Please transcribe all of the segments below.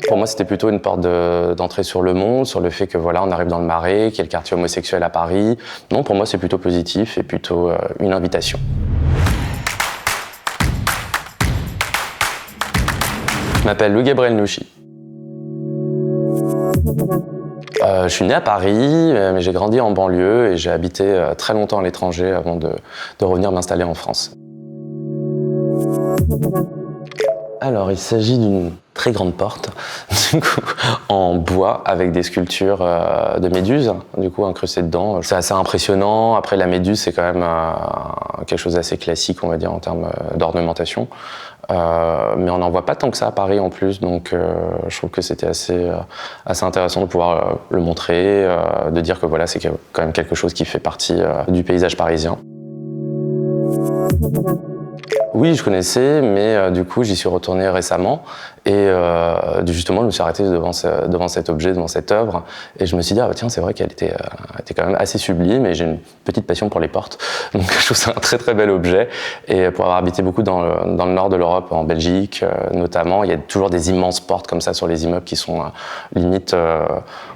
Pour moi, c'était plutôt une porte d'entrée sur le monde, sur le fait que voilà, on arrive dans le Marais, qu'il y a le quartier homosexuel à Paris. Non, pour moi, c'est plutôt positif et plutôt une invitation. Je m'appelle Louis-Gabriel Nouchi. Je suis né à Paris, mais j'ai grandi en banlieue et j'ai habité très longtemps à l'étranger avant de revenir m'installer en France. Alors, il s'agit d'une très grande porte, du coup, en bois avec des sculptures de méduses, du coup, incrustées dedans. C'est assez impressionnant. Après, la méduse, c'est quand même quelque chose d'assez classique, on va dire, en termes d'ornementation. Mais on n'en voit pas tant que ça à Paris en plus, donc je trouve que c'était assez intéressant de pouvoir le montrer, de dire que voilà, c'est quand même quelque chose qui fait partie du paysage parisien. Oui, je connaissais, mais du coup, j'y suis retourné récemment et justement, je me suis arrêté devant cet objet, devant cette œuvre, et je me suis dit, ah tiens, c'est vrai qu'elle était quand même assez sublime, et j'ai une petite passion pour les portes, donc je trouve ça un très très bel objet. Et pour avoir habité beaucoup dans le nord de l'Europe, en Belgique notamment, il y a toujours des immenses portes comme ça sur les immeubles qui sont limite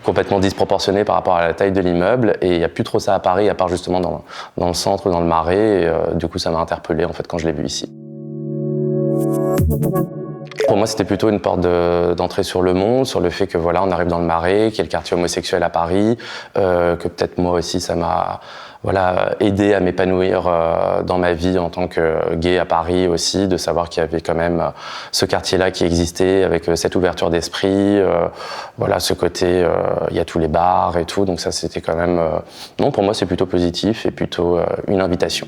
complètement disproportionnées par rapport à la taille de l'immeuble, et il n'y a plus trop ça à Paris, à part justement dans le centre, dans le Marais, et du coup, ça m'a interpellé en fait quand je l'ai vu ici. Pour moi, c'était plutôt une porte d'entrée sur le monde, sur le fait que voilà, on arrive dans le Marais, qu'il y a le quartier homosexuel à Paris, que peut-être moi aussi ça m'a aidé à m'épanouir dans ma vie en tant que gay à Paris aussi, de savoir qu'il y avait quand même ce quartier-là qui existait avec cette ouverture d'esprit, ce côté, il y a tous les bars et tout, donc ça c'était quand même... Non, pour moi c'est plutôt positif et plutôt une invitation.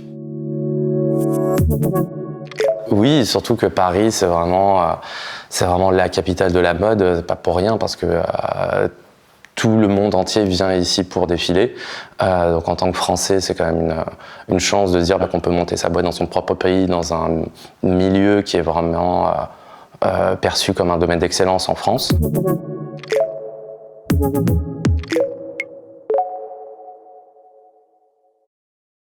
Oui, surtout que Paris, c'est vraiment la capitale de la mode, pas pour rien, parce que tout le monde entier vient ici pour défiler. Donc en tant que Français, c'est quand même une chance de se dire qu'on peut monter sa boîte dans son propre pays, dans un milieu qui est vraiment perçu comme un domaine d'excellence en France.